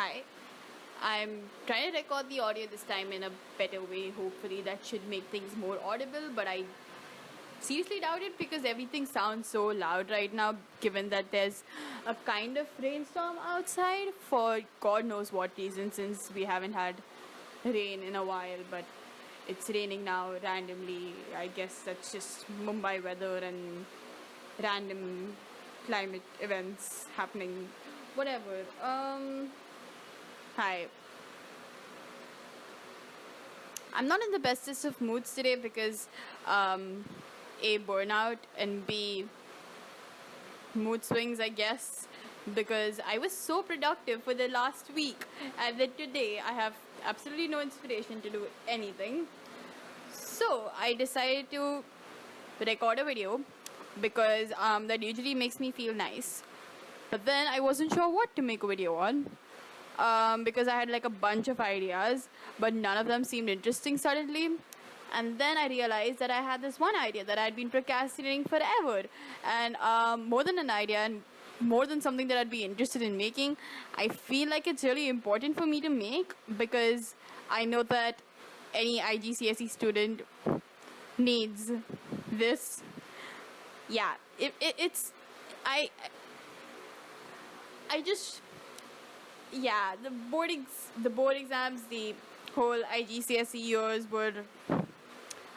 Hi. I'm trying to record the audio this time in a better way. Hopefully, that should make things more audible, but I seriously doubt it because everything sounds so loud right now, given that there's a kind of rainstorm outside for God knows what reason, since we haven't had rain in a while, but it's raining now randomly. I guess that's just Mumbai weather and random climate events happening. Whatever. Hi. I'm not in the bestest of moods today because A, burnout, and B, mood swings, I guess, because I was so productive for the last week, and then today I have absolutely no inspiration to do anything. So I decided to record a video because that usually makes me feel nice. But then I wasn't sure what to make a video on. Because I had like a bunch of ideas, but none of them seemed interesting suddenly. And then I realized that I had this one idea that I'd been procrastinating forever. And more than an idea and more than something that I'd be interested in making, I feel like it's really important for me to make because I know that any IGCSE student needs this. Yeah, it's. I just yeah, the board exams, the whole IGCSE years were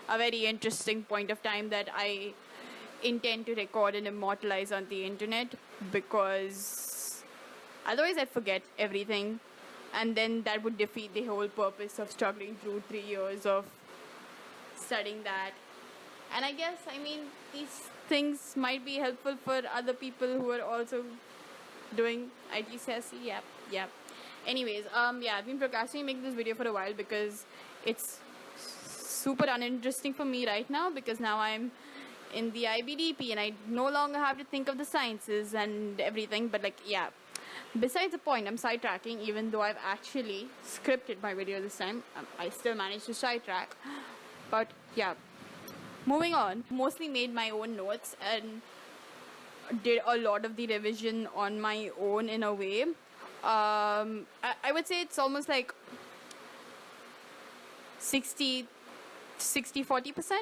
a very interesting point of time that I intend to record and immortalize on the internet because otherwise I'd forget everything, and then that would defeat the whole purpose of struggling through 3 years of studying that. And I guess, I mean, these things might be helpful for other people who are also doing IGCSE. Yep. Anyways, yeah, I've been procrastinating making this video for a while because it's super uninteresting for me right now because now I'm in the IBDP and I no longer have to think of the sciences and everything. But like, yeah, besides the point, I'm sidetracking even though I've actually scripted my video this time. I still managed to sidetrack. But yeah, moving on. Mostly made my own notes and did a lot of the revision on my own in a way. I would say it's almost like 60-40%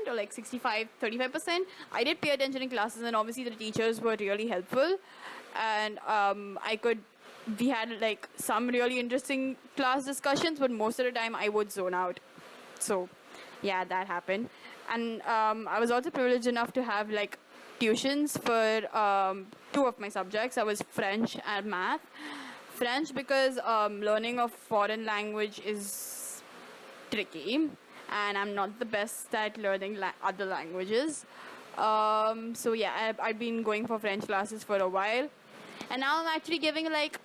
or like 65-35%. I did pay attention in classes and obviously the teachers were really helpful, and we had like some really interesting class discussions, but most of the time I would zone out. So yeah, that happened. And I was also privileged enough to have like tuitions for two of my subjects. I was French and math. French because learning a foreign language is tricky and I'm not the best at learning other languages. So yeah, I've been going for French classes for a while, and now I'm actually giving like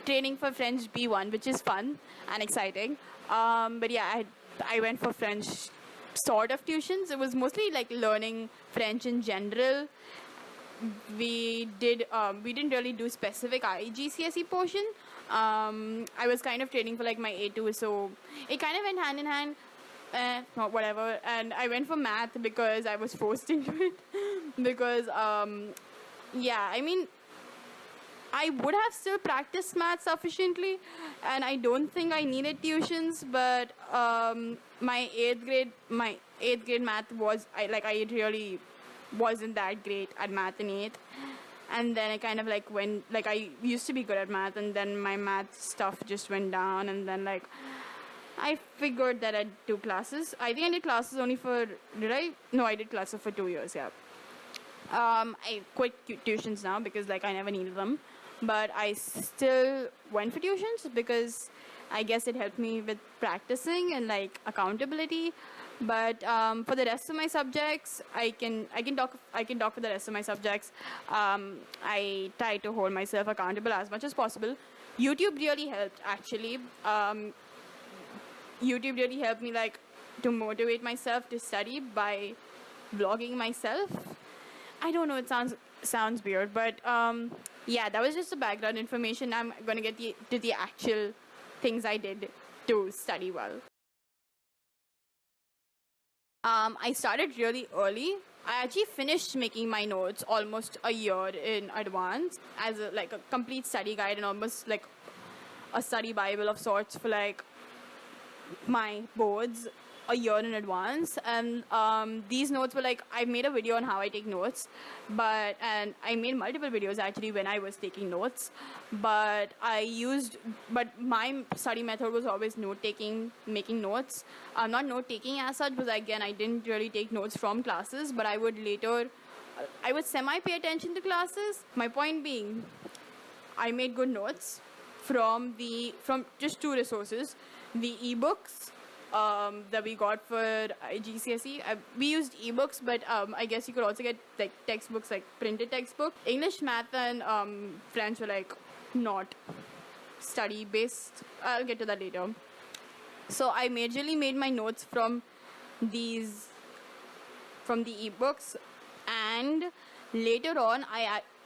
training for French B1, which is fun and exciting. But yeah, I went for French sort of tuitions. It was mostly like learning French in general. We didn't really do specific IGCSE portion. I was kind of training for like my A2, so it kind of went hand in hand. Whatever. And I went for math because I was forced into it. Because yeah, I mean, I would have still practiced math sufficiently, and I don't think I needed tuitions. But my eighth grade math was I really wasn't that great at math in eighth, and then I kind of like went like I used to be good at math, and then my math stuff just went down, and then like I figured that I'd do classes. I think I did classes only for I did classes for 2 years. Yeah. I quit tuitions now because like I never needed them, but I still went for tuitions because I guess it helped me with practicing and like accountability. But for the rest of my subjects, I can talk for the rest of my subjects. I try to hold myself accountable as much as possible. YouTube really helped actually. YouTube really helped me like to motivate myself to study by vlogging myself. I don't know, it sounds weird, but yeah, that was just the background information. I'm gonna get to the actual things I did to study well. I started really early. I actually finished making my notes almost a year in advance as like a complete study guide and almost like a study Bible of sorts for like my boards a year in advance, and these notes were like, I made a video on how I take notes, and I made multiple videos actually when I was taking notes, but my study method was always note taking, making notes, not note taking as such, because again I didn't really take notes from classes, but I would semi pay attention to classes. My point being, I made good notes from just two resources, the ebooks that we got for IGCSE. We used ebooks, but I guess you could also get like textbooks, like printed textbook. English, math, and French were like not study based. I'll get to that later. So I majorly made my notes from the ebooks, and later on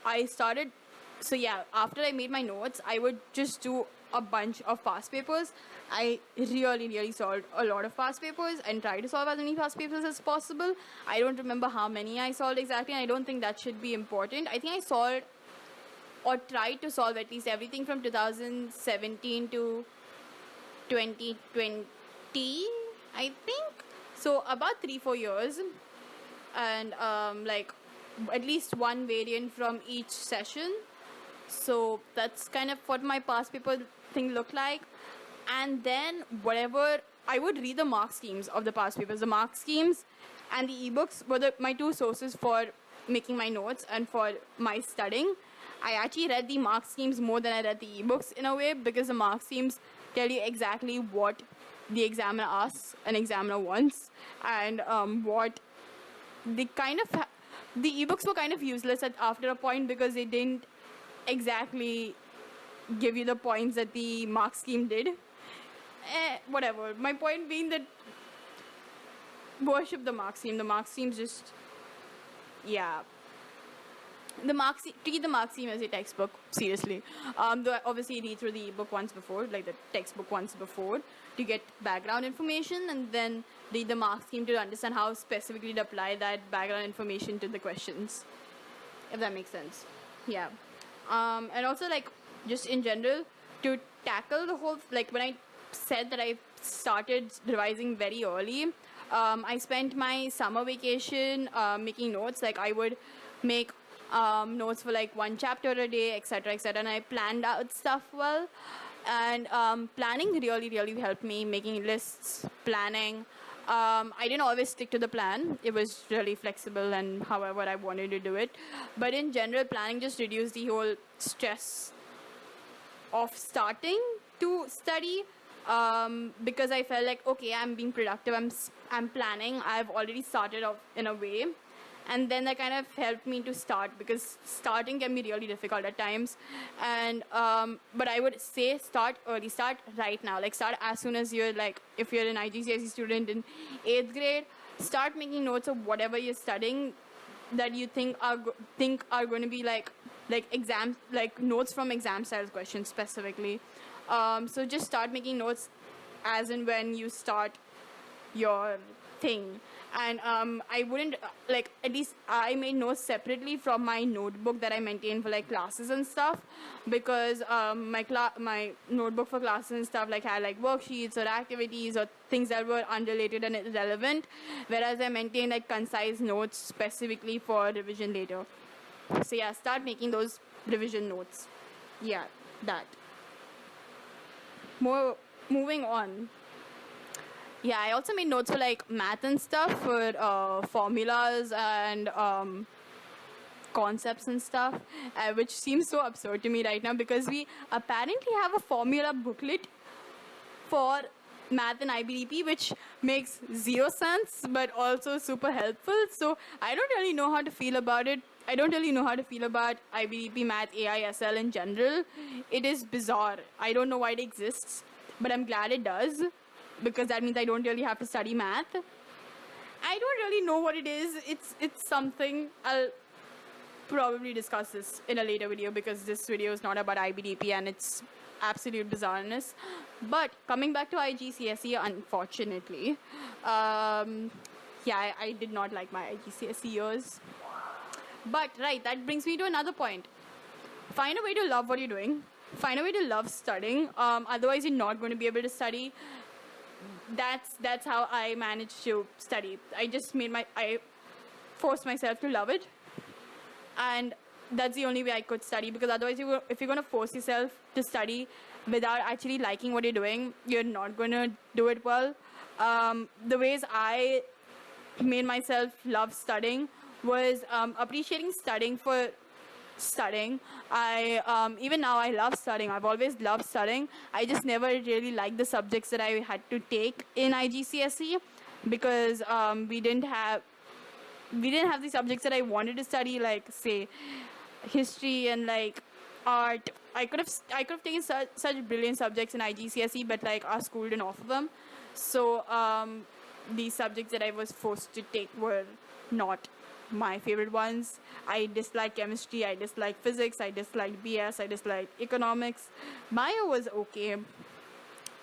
I started. So yeah, after I made my notes, I would just do a bunch of past papers. I really solved a lot of past papers and tried to solve as many past papers as possible. I don't remember how many I solved exactly, and I don't think that should be important. I think I solved or tried to solve at least everything from 2017 to 2020, I think. So about 3-4 years, and like at least one variant from each session. So that's kind of what my past paper thing looked like. And then whatever, I would read the mark schemes of the past papers. The mark schemes and the ebooks were my two sources for making my notes and for my studying. I actually read the mark schemes more than I read the ebooks in a way, because the mark schemes tell you exactly what the examiner asks an examiner wants, and what the ebooks were kind of useless after a point, because they didn't exactly give you the points that the mark scheme did. Whatever. My point being that worship the mark scheme. The mark scheme's just, yeah. Treat the mark scheme as a textbook, seriously. Though obviously read through the ebook once before, like the textbook once before, to get background information, and then read the mark scheme to understand how specifically to apply that background information to the questions, if that makes sense. Yeah. And also, like, just in general, to tackle the whole, like, when I said that I started revising very early, I spent my summer vacation making notes. Like, I would make notes for like one chapter a day, etc., and I planned out stuff well. And planning really helped me, making lists, planning. I didn't always stick to the plan. It was really flexible and however I wanted to do it. But in general, planning just reduced the whole stress of starting to study, because I felt like, okay, I'm being productive, I'm planning, I've already started off in a way. And then that kind of helped me to start, because starting can be really difficult at times. And but I would say start early, start right now. Like, start as soon as you're, like, if you're an IGCSE student in 8th grade, start making notes of whatever you're studying that you think are going to be like exams, like notes from exam style questions specifically. So just start making notes as and when you start your thing. And I wouldn't, like, at least I made notes separately from my notebook that I maintain for like classes and stuff, because my notebook for classes and stuff like had like worksheets or activities or things that were unrelated and irrelevant, whereas I maintain like concise notes specifically for revision later. So yeah, start making those revision notes. Yeah, that. Moving on. Yeah, I also made notes for like math and stuff, for formulas and concepts and stuff, which seems so absurd to me right now, because we apparently have a formula booklet for math and IBDP, which makes zero sense but also super helpful. So I don't really know how to feel about it. I don't really know how to feel about IBDP, math, AISL in general. It is bizarre. I don't know why it exists, but I'm glad it does, because that means I don't really have to study math. I don't really know what it is. It's something. I'll probably discuss this in a later video, because this video is not about IBDP and its absolute bizarreness. But coming back to IGCSE, unfortunately, yeah, I did not like my IGCSE years. But right, that brings me to another point. Find a way to love what you're doing. find a way to love studying. Otherwise, you're not going to be able to study. That's how I managed to study. I forced myself to love it, and that's the only way I could study. Because otherwise, if you're going to force yourself to study without actually liking what you're doing, you're not going to do it well. The ways I made myself love studying was appreciating studying for studying. I even now I love studying. I've always loved studying. I just never really liked the subjects that I had to take in IGCSE because we didn't have the subjects that I wanted to study, like say history and like art. I could have taken such brilliant subjects in IGCSE, but like our school didn't offer them. So the subjects that I was forced to take were not my favorite ones. I disliked chemistry, I disliked physics, I disliked BS, I disliked economics. Bio was okay.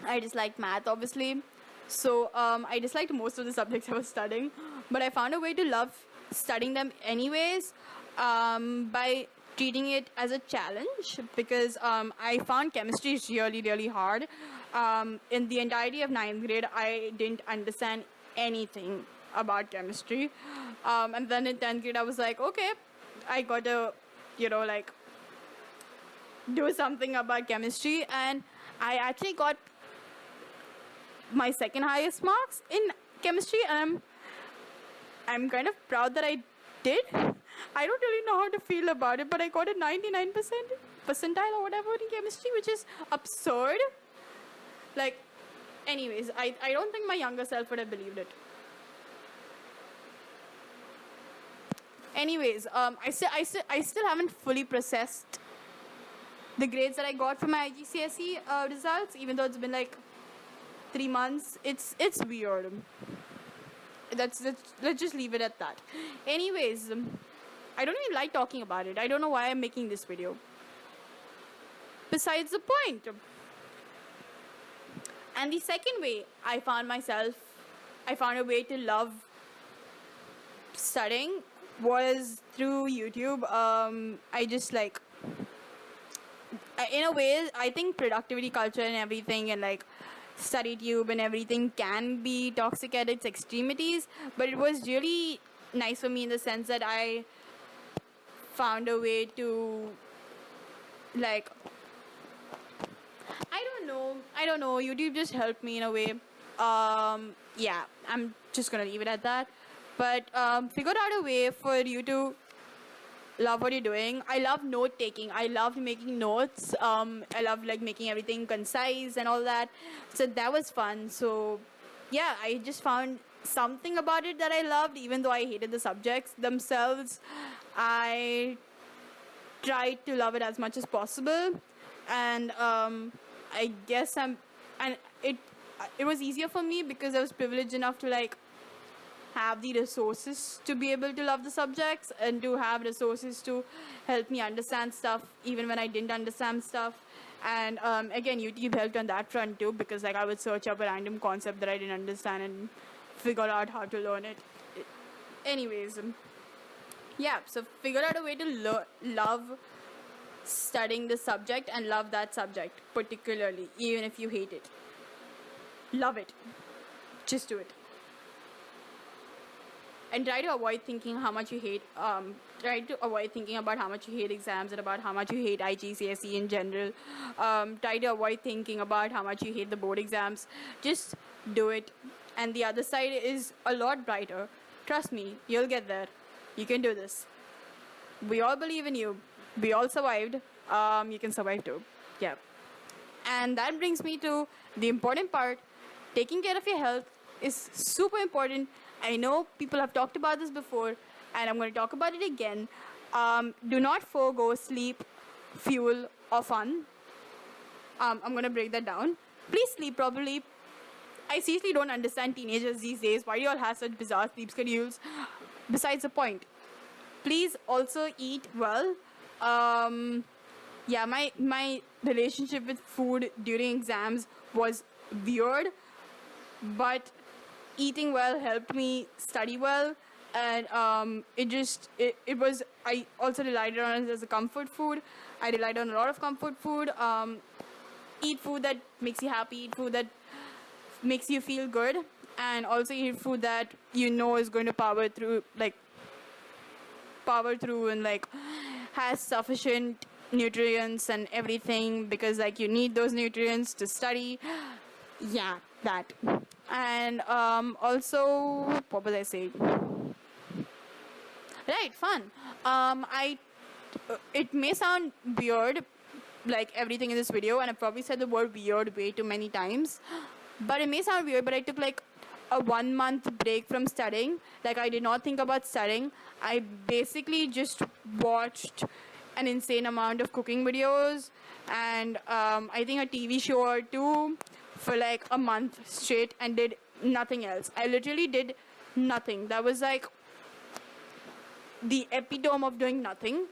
I disliked math, obviously. So I disliked most of the subjects I was studying, but I found a way to love studying them anyways by treating it as a challenge because I found chemistry really, really hard. In the entirety of ninth grade, I didn't understand anything about chemistry. And then in 10th grade, I was like, okay, I got to, like, do something about chemistry. And I actually got my second highest marks in chemistry, and I'm kind of proud that I did. I don't really know how to feel about it, but I got a 99% percentile or whatever in chemistry, which is absurd. Like, anyways, I don't think my younger self would have believed it. Anyways, I still haven't fully processed the grades that I got from my IGCSE results, even though it's been like 3 months. It's weird. Let's just leave it at that. Anyways, I don't even like talking about it. I don't know why I'm making this video. Besides the point. And the second way I found a way to love studying was through YouTube. I just like, in a way, I think productivity culture and everything and like study tube and everything can be toxic at its extremities, but it was really nice for me in the sense that I found a way to like, I don't know, YouTube just helped me in a way. Yeah, I'm just gonna leave it at that. But figured out a way for you to love what you're doing. I love note taking. I loved making notes. I love like making everything concise and all that. So that was fun. So yeah, I just found something about it that I loved, even though I hated the subjects themselves. I tried to love it as much as possible, and I guess it was easier for me because I was privileged enough to like have the resources to be able to love the subjects and to have resources to help me understand stuff even when I didn't understand stuff. And again, YouTube helped on that front too, because like I would search up a random concept that I didn't understand and figure out how to learn it. Anyways, yeah, so figure out a way to love studying the subject and love that subject particularly, even if you hate it. Love it. Just do it. And try to avoid thinking how much you hate, try to avoid thinking about how much you hate exams and about how much you hate IGCSE in general. Try to avoid thinking about how much you hate the board exams. Just do it. And the other side is a lot brighter. Trust me, you'll get there. You can do this. We all believe in you. We all survived. You can survive too. Yeah. And that brings me to the important part. Taking care of your health is super important. I know people have talked about this before, and I'm going to talk about it again. Do not forego sleep, fuel, or fun. I'm going to break that down. Please sleep properly. I seriously don't understand teenagers these days. Why do you all have such bizarre sleep schedules? Besides the point. Please also eat well. Yeah, my relationship with food during exams was weird, but eating well helped me study well, and it was, I also relied on it as a comfort food. I relied on a lot of comfort food. Eat food that makes you happy, eat food that makes you feel good, and also eat food that you know is going to power through and like has sufficient nutrients and everything, because like you need those nutrients to study. Yeah, that. And also, what was I saying? Right, fun. I It may sound weird, like everything in this video, and I probably said the word weird way too many times. But it may sound weird, but I took like a 1 month break from studying. Like I did not think about studying. I basically just watched an insane amount of cooking videos and I think a TV show or two for like a month straight and did nothing else. I literally did nothing. That was like the epitome of doing nothing.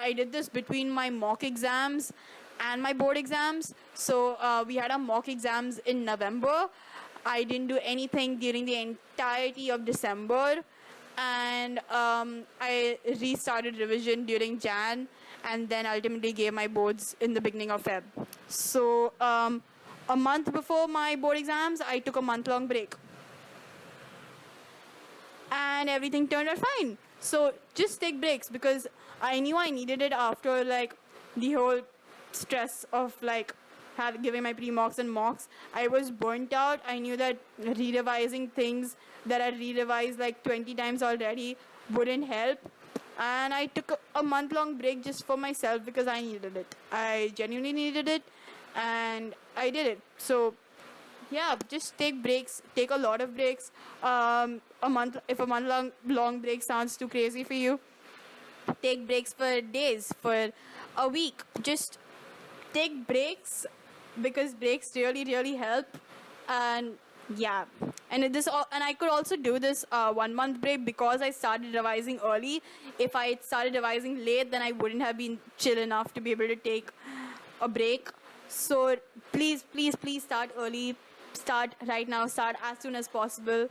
I did this between my mock exams and my board exams. So we had our mock exams in November. I didn't do anything during the entirety of December. And I restarted revision during Jan and then ultimately gave my boards in the beginning of Feb. So a month before my board exams, I took a month-long break. And everything turned out fine. So just take breaks, because I knew I needed it after like the whole stress of like giving my pre-mocks and mocks. I was burnt out. I knew that re-revising things that I re-revised like 20 times already wouldn't help. And I took a month-long break just for myself because I needed it. I genuinely needed it, and I did it. So yeah, just take breaks. Take a lot of breaks. If a month long break sounds too crazy for you, take breaks for days, for a week. Just take breaks, because breaks really help. And yeah, and I could also do this 1 month break because I started revising early. If I had started revising late, then I wouldn't have been chill enough to be able to take a break. So please start early. Start right now. Start as soon as possible.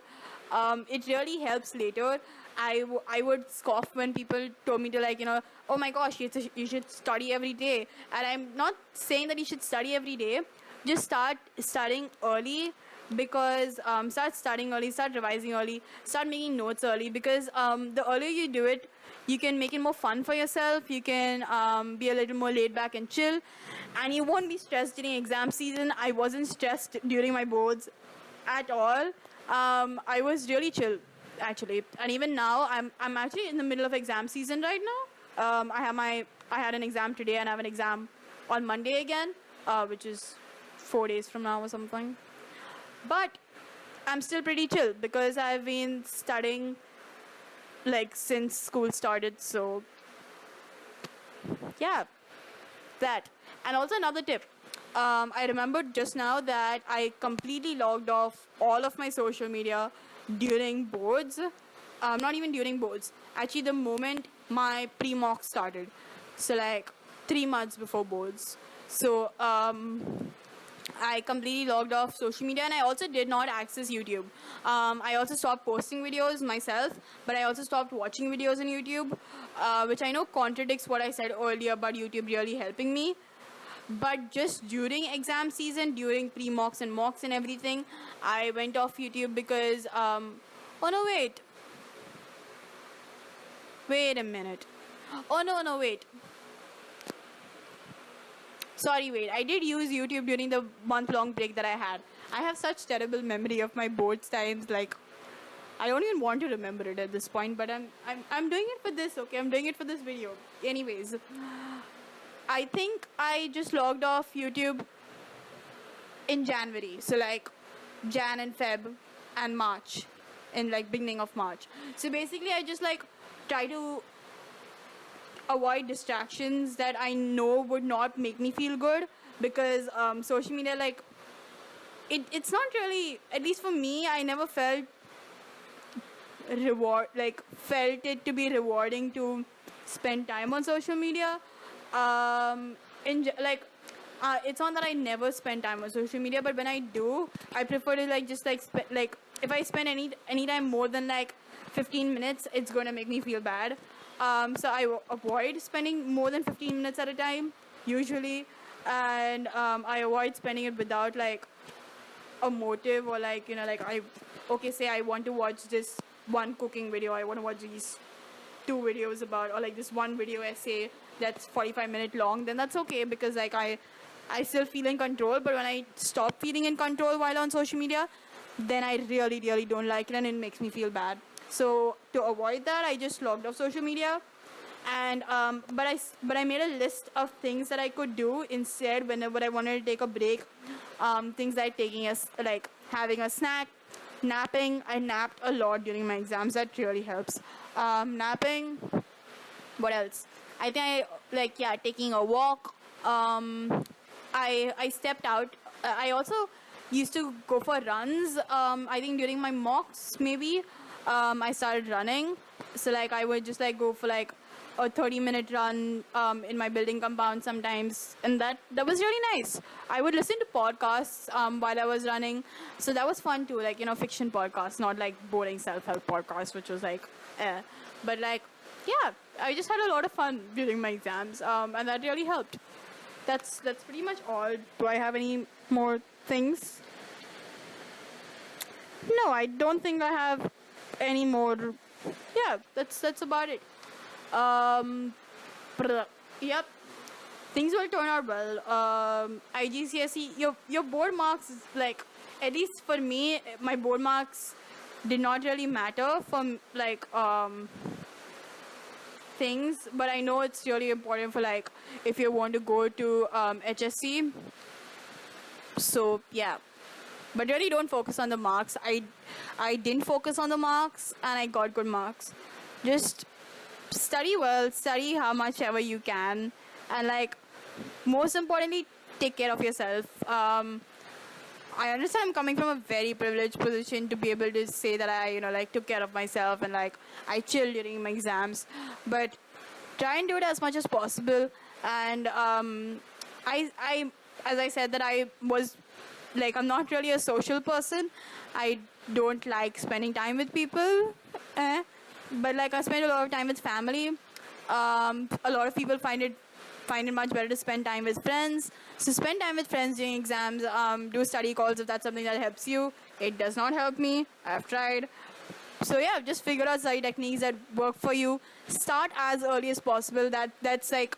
It really helps later. I would scoff when people told me to, like, oh my gosh, you should study every day. And I'm not saying that you should study every day. Just start studying early, because start studying early, start revising early, start making notes early, because the earlier you do it, you can make it more fun for yourself. You can be a little more laid back and chill, and you won't be stressed during exam season. I wasn't stressed during my boards at all. I was really chill, actually. And even now, I'm actually in the middle of exam season right now. I had an exam today, and I have an exam on Monday again, which is 4 days from now or something. But I'm still pretty chill because I've been studying like since school started. So yeah, that. And also another tip. I remembered just now that I completely logged off all of my social media during boards. Not even during boards. Actually, the moment my pre-mock started. So like 3 months before boards. So I completely logged off social media, and I also did not access YouTube. I also stopped posting videos myself, but I also stopped watching videos on YouTube, which I know contradicts what I said earlier about YouTube really helping me. But just during exam season, during pre-mocks and mocks and everything, I went off YouTube because, oh no, wait a minute. Oh no, wait. Sorry, wait. I did use YouTube during the month-long break that I had. I have such terrible memory of my boards times. Like, I don't even want to remember it at this point. But I'm doing it for this. Okay, I'm doing it for this video. Anyways, I think I just logged off YouTube in January. So like Jan and Feb and March, in like beginning of March. So basically, I just like try to avoid distractions that I know would not make me feel good, because social media, like, it's not really, at least for me, I never felt it to be rewarding to spend time on social media. It's not that I never spend time on social media, but when I do, I prefer to like just like if I spend any time more than like 15 minutes, it's going to make me feel bad. So I avoid spending more than 15 minutes at a time, usually. And I avoid spending it without like a motive or like, say I want to watch this one cooking video, I want to watch these two videos about, or like this one video essay that's 45-minute long, then that's okay, because like I still feel in control. But when I stop feeling in control while on social media, then I really, really don't like it, and it makes me feel bad. So to avoid that, I just logged off social media. And but I made a list of things that I could do instead whenever I wanted to take a break. Things like like having a snack, napping. I napped a lot during my exams. That really helps. Napping. What else? I think taking a walk. I stepped out. I also used to go for runs. I think during my mocks maybe. I started running. So like I would just like go for like a 30-minute run in my building compound sometimes, and that was really nice. I would listen to podcasts while I was running, so that was fun too, like fiction podcasts, not like boring self-help podcasts, which was like but like yeah, I just had a lot of fun during my exams, and that really helped. That's pretty much all. Do I have any more things? No, I don't think I have any more. Yeah, that's about it. Yep, things will turn out well. IGCSE, your board marks is like, at least for me, my board marks did not really matter for like things, but I know it's really important for like if you want to go to HSC. So yeah, but really don't focus on the marks. I didn't focus on the marks, and I got good marks. Just study well, study how much ever you can, and like most importantly, take care of yourself. I understand I'm coming from a very privileged position to be able to say that I like took care of myself and like I chill during my exams, but try and do it as much as possible. And I as I said that I was like, I'm not really a social person. I don't like spending time with people. But like I spend a lot of time with family. A lot of people find it much better to spend time with friends. So spend time with friends during exams. Do study calls if that's something that helps you. It does not help me. I've tried. So yeah, just figure out study techniques that work for you. Start as early as possible. That's like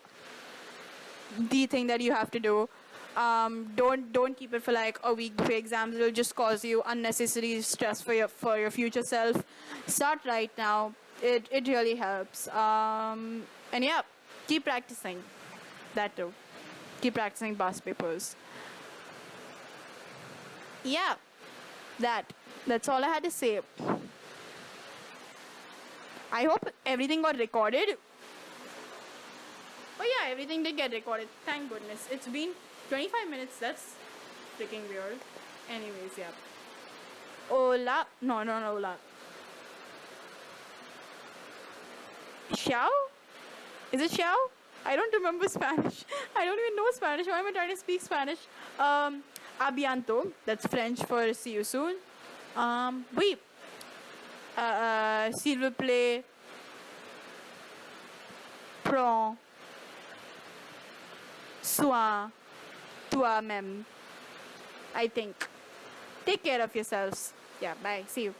the thing that you have to do. Don't keep it for like a week before exams. It'll just cause you unnecessary stress for your future self. Start right now. It really helps. And yeah, keep practicing. That too. Keep practicing past papers. Yeah, that's all I had to say. I hope everything got recorded. Oh yeah, everything did get recorded. Thank goodness. It's been 25 minutes. That's freaking weird. Anyways, yeah. Hola. No, hola. Xiao? Is it Xiao? I don't remember Spanish. I don't even know Spanish. Why am I trying to speak Spanish? Abianto. That's French for see you soon. Oui. S'il vous plaît. Prends soin toi-même. I think. Take care of yourselves. Yeah, bye. See you.